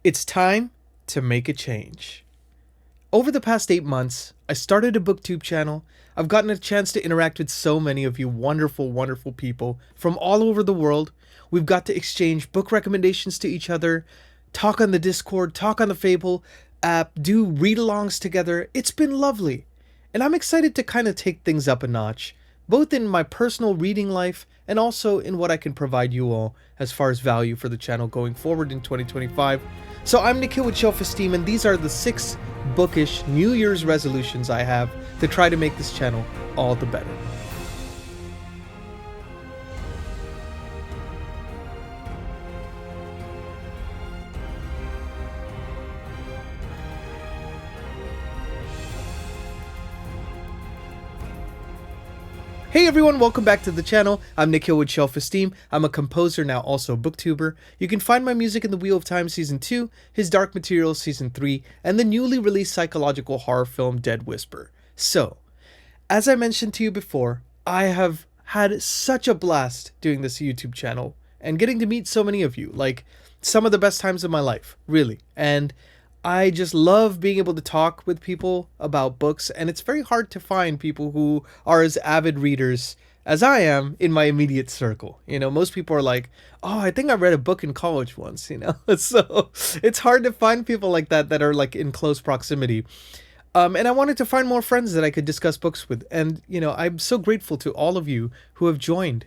It's time to make a change. Over the past 8 months, I started a Booktube channel. I've gotten a chance to interact with so many of you wonderful, wonderful people from all over the world. We've got to exchange book recommendations to each other, talk on the Discord, talk on the Fable app, do read alongs together. It's been lovely. And I'm excited to kind of take things up a notch, both in my personal reading life and also in what I can provide you all as far as value for the channel going forward in 2025. So I'm Nikhil with Shelf-Esteem, and these are the 6 bookish New Year's resolutions I have to try to make this channel all the better. Hey everyone, welcome back to the channel. I'm Nikhil with Shelf-Esteem. I'm a composer, now also a booktuber. You can find my music in The Wheel of Time Season 2, His Dark Materials Season 3, and the newly released psychological horror film Dead Whisper. So, as I mentioned to you before, I have had such a blast doing this YouTube channel and getting to meet so many of you, like some of the best times of my life, really. And I just love being able to talk with people about books, and it's very hard to find people who are as avid readers as I am in my immediate circle. You know, most people are like, oh, I think I read a book in college once, you know? So it's hard to find people like that are like in close proximity. And I wanted to find more friends that I could discuss books with. And, you know, I'm so grateful to all of you who have joined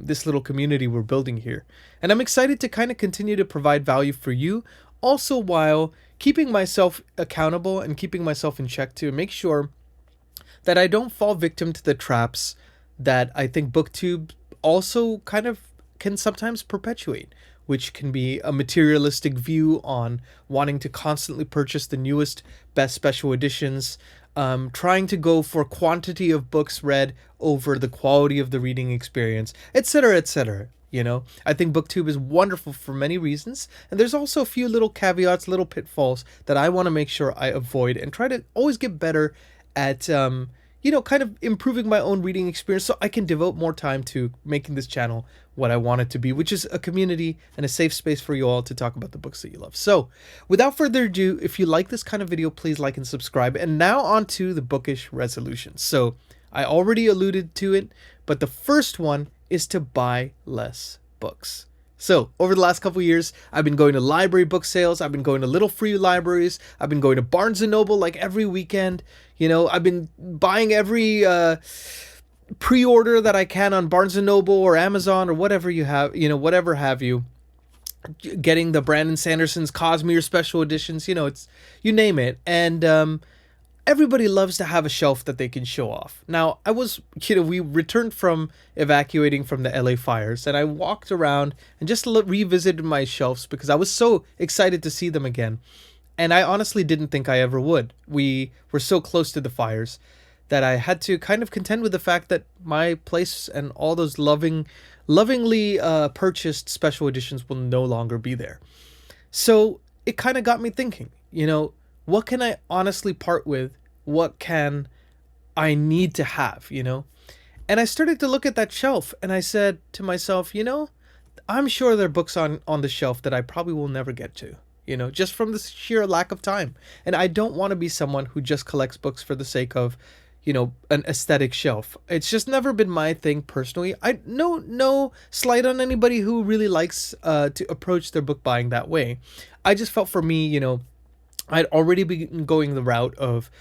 this little community we're building here. And I'm excited to kind of continue to provide value for you, also while keeping myself accountable and keeping myself in check to make sure that I don't fall victim to the traps that I think Booktube also kind of can sometimes perpetuate, which can be a materialistic view on wanting to constantly purchase the newest, best special editions, trying to go for quantity of books read over the quality of the reading experience, etc., etc. You know, I think Booktube is wonderful for many reasons, and there's also a few little caveats, little pitfalls that I want to make sure I avoid and try to always get better at, you know, kind of improving my own reading experience so I can devote more time to making this channel what I want it to be, which is a community and a safe space for you all to talk about the books that you love. So, without further ado, if you like this kind of video, please like and subscribe. And now on to the bookish resolutions. So, I already alluded to it, but the first one is to buy less books. So, over the last couple years, I've been going to library book sales, I've been going to little free libraries, I've been going to Barnes & Noble like every weekend, you know, I've been buying every pre-order that I can on Barnes & Noble or Amazon or whatever you have, you know, whatever have you, getting the Brandon Sanderson's Cosmere special editions, you know, it's, you name it, and everybody loves to have a shelf that they can show off. Now, we returned from evacuating from the LA fires, and I walked around and just revisited my shelves because I was so excited to see them again. And I honestly didn't think I ever would. We were so close to the fires that I had to kind of contend with the fact that my place and all those lovingly purchased special editions will no longer be there. So it kind of got me thinking, you know, what can I honestly part with? What can I need to have, you know? And I started to look at that shelf and I said to myself, you know, I'm sure there are books on the shelf that I probably will never get to, you know, just from the sheer lack of time. And I don't want to be someone who just collects books for the sake of, you know, an aesthetic shelf. It's just never been my thing personally. No slight on anybody who really likes to approach their book buying that way. I just felt for me, you know, I'd already been going the route of,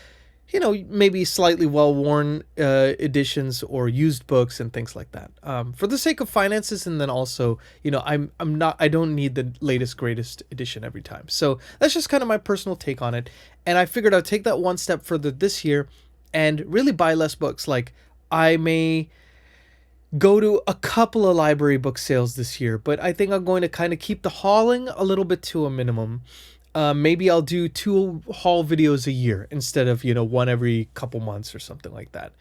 you know, maybe slightly well-worn editions or used books and things like that, for the sake of finances, and then also, you know, I don't need the latest greatest edition every time. So that's just kind of my personal take on it, and I figured I'd take that one step further this year and really buy less books. Like, I may go to a couple of library book sales this year, but I think I'm going to kind of keep the hauling a little bit to a minimum. Maybe I'll do 2 haul videos a year instead of, you know, one every couple months or something like that.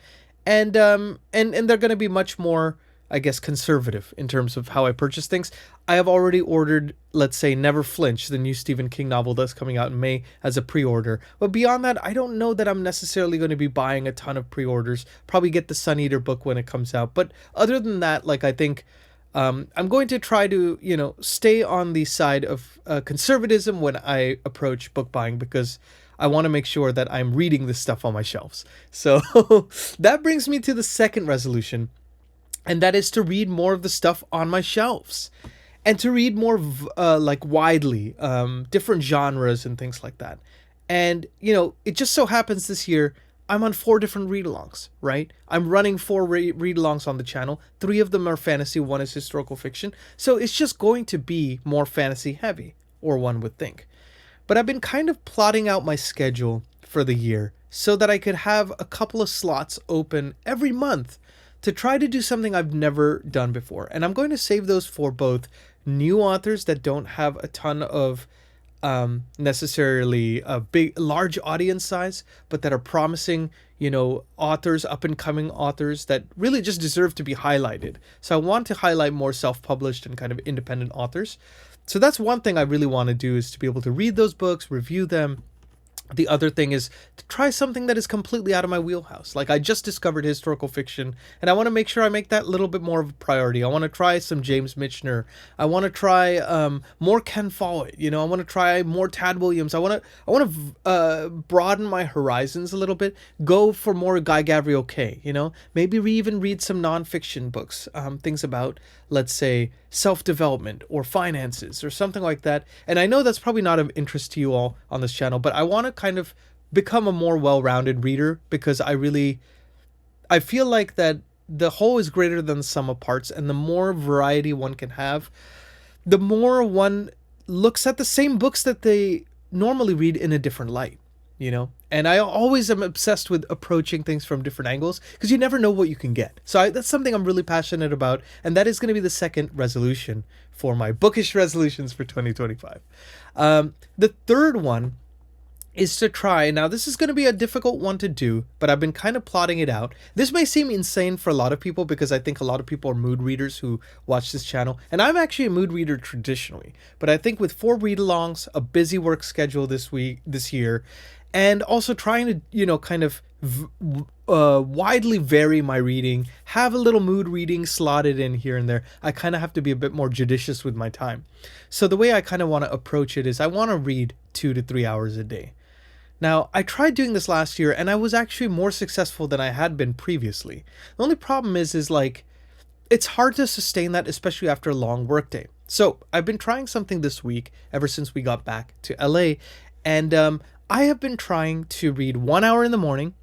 And they're going to be much more, I guess, conservative in terms of how I purchase things. I have already ordered, let's say, Never Flinch, the new Stephen King novel that's coming out in May, as a pre-order. But beyond that, I don't know that I'm necessarily going to be buying a ton of pre-orders. Probably get the Sun Eater book when it comes out. But other than that, like, I think I'm going to try to, stay on the side of conservatism when I approach book buying, because I want to make sure that I'm reading this stuff on my shelves. So that brings me to the second resolution, and that is to read more of the stuff on my shelves, and to read more like widely, different genres and things like that. And it just so happens this year I'm on 4 different read-alongs, right? I'm running 4 read-alongs on the channel. 3 of them are fantasy, 1 is historical fiction. So it's just going to be more fantasy heavy, or one would think. But I've been kind of plotting out my schedule for the year so that I could have a couple of slots open every month to try to do something I've never done before. And I'm going to save those for both new authors that don't have a ton of necessarily a large audience size, but that are promising, authors, up and coming authors that really just deserve to be highlighted. So I want to highlight more self-published and kind of independent authors. So that's one thing I really want to do, is to be able to read those books, review them. The other thing is to try something that is completely out of my wheelhouse. Like, I just discovered historical fiction, and I want to make sure I make that a little bit more of a priority. I want to try some James Michener. I want to try more Ken Follett. I want to try more Tad Williams. I want to broaden my horizons a little bit. Go for more Guy Gavriel Kay. Maybe even read some nonfiction books, things about, let's say, self-development or finances or something like that. And I know that's probably not of interest to you all on this channel, but I want to kind of become a more well-rounded reader, because I feel like that the whole is greater than the sum of parts, and the more variety one can have, the more one looks at the same books that they normally read in a different light, And I always am obsessed with approaching things from different angles, because you never know what you can get. So that's something I'm really passionate about, and that is going to be the second resolution for my bookish resolutions for 2025. The third one is to try, now this is going to be a difficult one to do, but I've been kind of plotting it out. This may seem insane for a lot of people, because I think a lot of people are mood readers who watch this channel, and I'm actually a mood reader traditionally, but I think with 4 read-alongs, a busy work schedule this year, and also trying to, kind of widely vary my reading, have a little mood reading slotted in here and there, I kind of have to be a bit more judicious with my time. So the way I kind of want to approach it is I want to read 2 to 3 hours a day. Now, I tried doing this last year, and I was actually more successful than I had been previously. The only problem is like, it's hard to sustain that, especially after a long workday. So I've been trying something this week, ever since we got back to LA, and I have been trying to read 1 hour in the morning,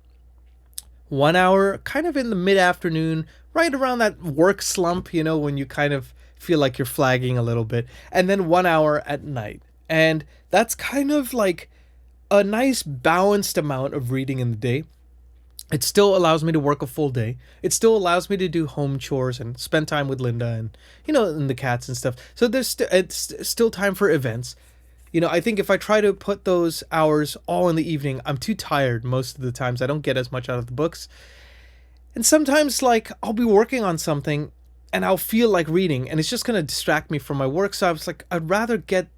1 hour kind of in the mid-afternoon, right around that work slump, when you kind of feel like you're flagging a little bit, and then 1 hour at night. And that's kind of like a nice balanced amount of reading in the day. It still allows me to work a full day. It still allows me to do home chores and spend time with Linda and, and the cats and stuff. So it's still time for events. I think if I try to put those hours all in the evening, I'm too tired most of the times. I don't get as much out of the books. And sometimes, like, I'll be working on something and I'll feel like reading, and it's just going to distract me from my work. So I was like, I'd rather get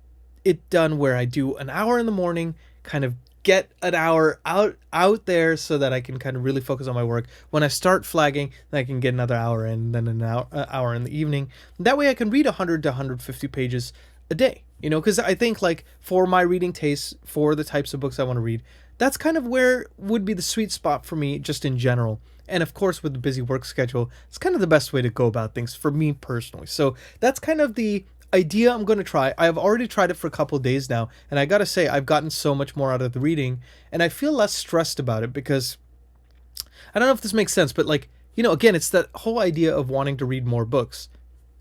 it done where I do an hour in the morning, kind of get an hour out there so that I can kind of really focus on my work. When I start flagging, then I can get another hour and then an hour in the evening. That way I can read 100 to 150 pages a day, because I think, like, for my reading tastes, for the types of books I want to read, that's kind of where would be the sweet spot for me, just in general. And of course, with the busy work schedule, it's kind of the best way to go about things for me personally. So that's kind of the idea I'm going to try. I have already tried it for a couple of days now, and I gotta say, I've gotten so much more out of the reading, and I feel less stressed about it, because I don't know if this makes sense, but, like, again, it's that whole idea of wanting to read more books.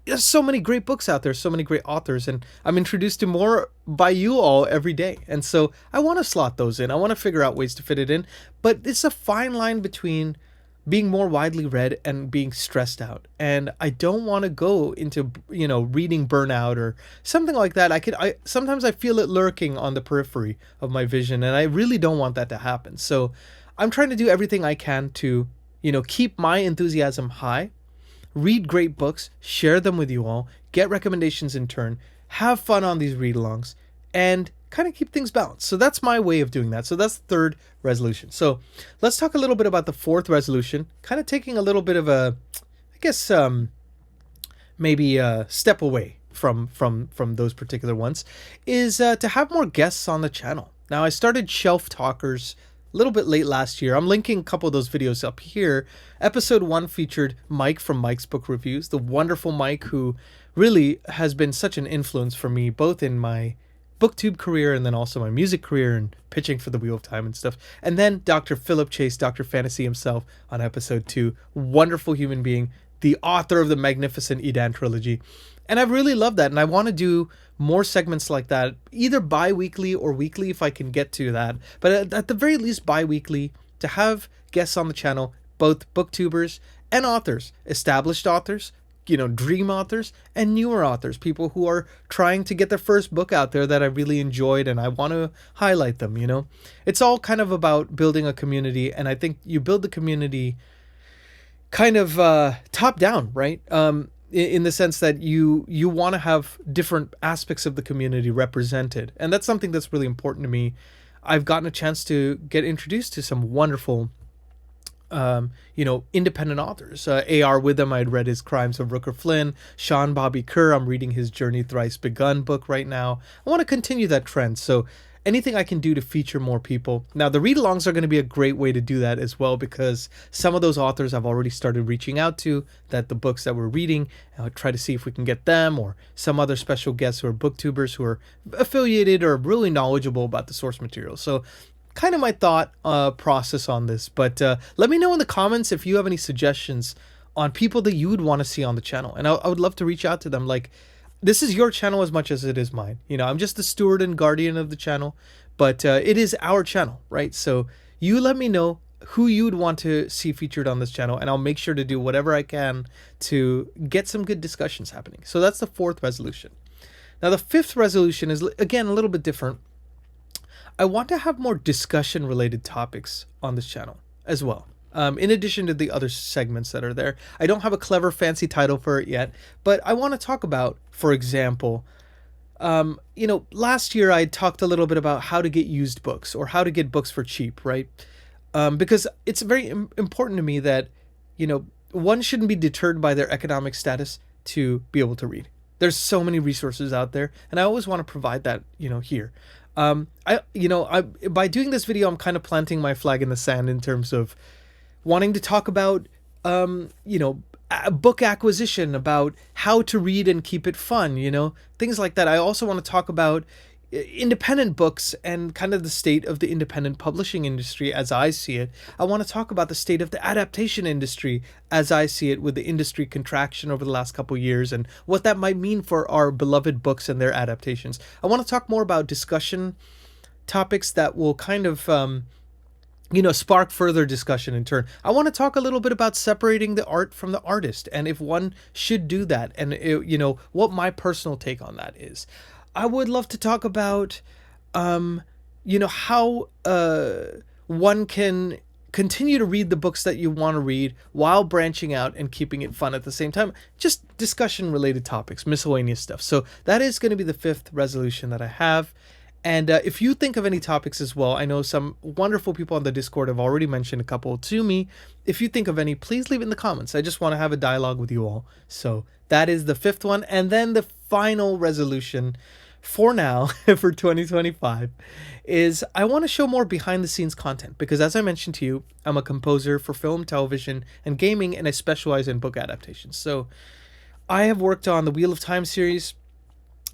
There's so many great books out there, so many great authors, and I'm introduced to more by you all every day. And so I want to slot those in. I want to figure out ways to fit it in, but it's a fine line between being more widely read and being stressed out. And I don't want to go into, reading burnout or something like that. Sometimes I feel it lurking on the periphery of my vision, and I really don't want that to happen. So I'm trying to do everything I can to, keep my enthusiasm high, read great books, share them with you all, get recommendations in turn, have fun on these read-alongs, and kind of keep things balanced. So that's my way of doing that. So that's the third resolution. So let's talk a little bit about the fourth resolution, kind of taking a little bit of a, I guess, maybe step away from those particular ones, is to have more guests on the channel. Now, I started Shelf Talkers a little bit late last year. I'm linking a couple of those videos up here. Episode 1 featured Mike from Mike's Book Reviews, the wonderful Mike who really has been such an influence for me, both in my Booktube career and then also my music career and pitching for the Wheel of Time and stuff. And then Dr. Philip Chase, Dr. Fantasy himself, on episode 2. Wonderful human being, the author of the magnificent Edan trilogy. And I've really loved that, and I want to do more segments like that, either bi-weekly or weekly if I can get to that. But at the very least bi-weekly, to have guests on the channel, both booktubers and authors, established authors, dream authors, and newer authors, people who are trying to get their first book out there that I really enjoyed and I want to highlight them, It's all kind of about building a community, and I think you build the community kind of top down, right? In the sense that you want to have different aspects of the community represented. And that's something that's really important to me. I've gotten a chance to get introduced to some wonderful, independent authors. A.R. Witham, I'd read his Crimes of Rooker Flynn. Sean Bobby Kerr, I'm reading his Journey Thrice Begun book right now. I want to continue that trend. So anything I can do to feature more people. Now, the read-alongs are going to be a great way to do that as well, because some of those authors I've already started reaching out to, that the books that we're reading, I'll try to see if we can get them, or some other special guests who are booktubers who are affiliated or really knowledgeable about the source material. So kind of my thought process on this. But let me know in the comments if you have any suggestions on people that you would want to see on the channel. And I would love to reach out to them. Like, this is your channel as much as it is mine. I'm just the steward and guardian of the channel, but it is our channel, right? So you let me know who you'd want to see featured on this channel, and I'll make sure to do whatever I can to get some good discussions happening. So that's the 4th resolution. Now, the 5th resolution is, again, a little bit different. I want to have more discussion-related topics on this channel as well. In addition to the other segments that are there. I don't have a clever fancy title for it yet, but I want to talk about, for example, last year I talked a little bit about how to get used books or how to get books for cheap, right? Because it's very important to me that, one shouldn't be deterred by their economic status to be able to read. There's so many resources out there, and I always want to provide that, here. By doing this video, I'm kind of planting my flag in the sand in terms of wanting to talk about, book acquisition, about how to read and keep it fun, things like that. I also want to talk about independent books and kind of the state of the independent publishing industry as I see it. I want to talk about the state of the adaptation industry as I see it, with the industry contraction over the last couple of years and what that might mean for our beloved books and their adaptations. I want to talk more about discussion topics that will kind of spark further discussion in turn. I want to talk a little bit about separating the art from the artist, and if one should do that, and what my personal take on that is. I would love to talk about how one can continue to read the books that you want to read while branching out and keeping it fun at the same time. Just discussion related topics, miscellaneous stuff. So that is going to be the 5th resolution that I have. And if you think of any topics as well, I know some wonderful people on the Discord have already mentioned a couple to me. If you think of any, please leave it in the comments. I just want to have a dialogue with you all. So that is the 5th one. And then the final resolution for now, for 2025, is I want to show more behind the scenes content. Because as I mentioned to you, I'm a composer for film, television, and gaming, and I specialize in book adaptations. So I have worked on the Wheel of Time series.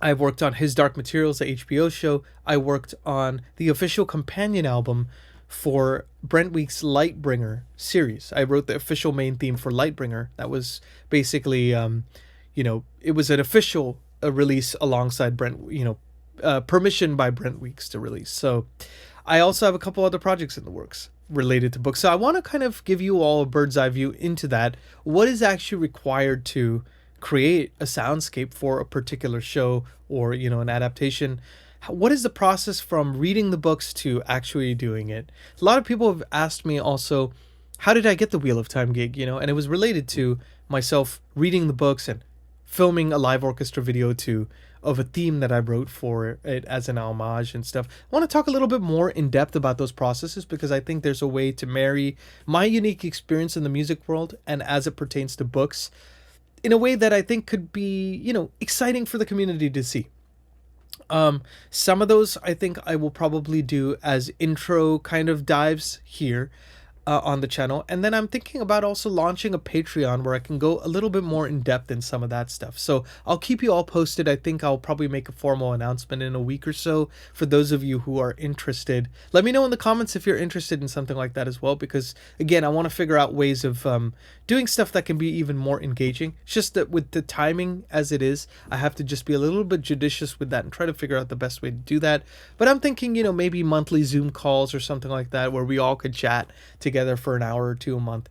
I've worked on His Dark Materials, the HBO show. I worked on the official companion album for Brent Week's Lightbringer series. I wrote the official main theme for Lightbringer. That was basically, it was an official release alongside Brent, permission by Brent Weeks to release. So I also have a couple other projects in the works related to books. So I want to kind of give you all a bird's eye view into that. What is actually required to create a soundscape for a particular show or an adaptation? What is the process from reading the books to actually doing it? A lot of people have asked me also, how did I get the Wheel of Time gig? And it was related to myself reading the books and filming a live orchestra video of a theme that I wrote for it as an homage and stuff. I want to talk a little bit more in depth about those processes, because I think there's a way to marry my unique experience in the music world and as it pertains to books in a way that I think could be, you know, exciting for the community to see. Some of those I think I will probably do as intro kind of dives here on the channel. And then I'm thinking about also launching a Patreon where I can go a little bit more in depth in some of that stuff. So I'll keep you all posted. I think I'll probably make a formal announcement in a week or so for those of you who are interested. Let me know in the comments if you're interested in something like that as well, because again, I want to figure out ways of doing stuff that can be even more engaging. It's just that with the timing as it is, I have to just be a little bit judicious with that and try to figure out the best way to do that. But I'm thinking, you know, maybe monthly Zoom calls or something like that where we all could chat together for an hour or two a month,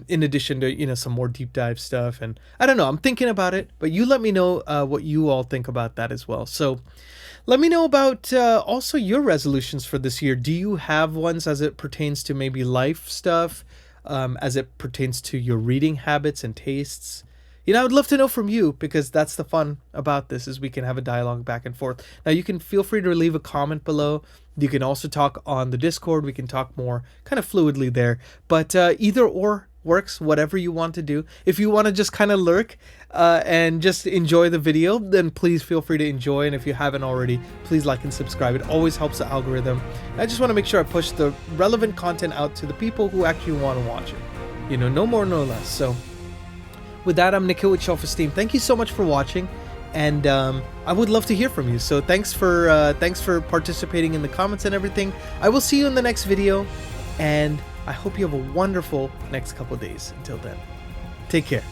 in addition to, you know, some more deep dive stuff. And I don't know, I'm thinking about it, but you let me know what you all think about that as well. So let me know about also your resolutions for this year. Do you have ones as it pertains to maybe life stuff, as it pertains to your reading habits and tastes? You know, I would love to know from you, because that's the fun about this, is we can have a dialogue back and forth. Now, you can feel free to leave a comment below. You can also talk on the Discord. We can talk more kind of fluidly there. But either or works, whatever you want to do. If you want to just kind of lurk and just enjoy the video, then please feel free to enjoy. And if you haven't already, please like and subscribe. It always helps the algorithm. I just want to make sure I push the relevant content out to the people who actually want to watch it. You know, no more, no less. So with that, I'm Nikhil with Shelf-Esteem. Thank you so much for watching, and I would love to hear from you. So thanks for participating in the comments and everything. I will see you in the next video, and I hope you have a wonderful next couple of days. Until then, take care.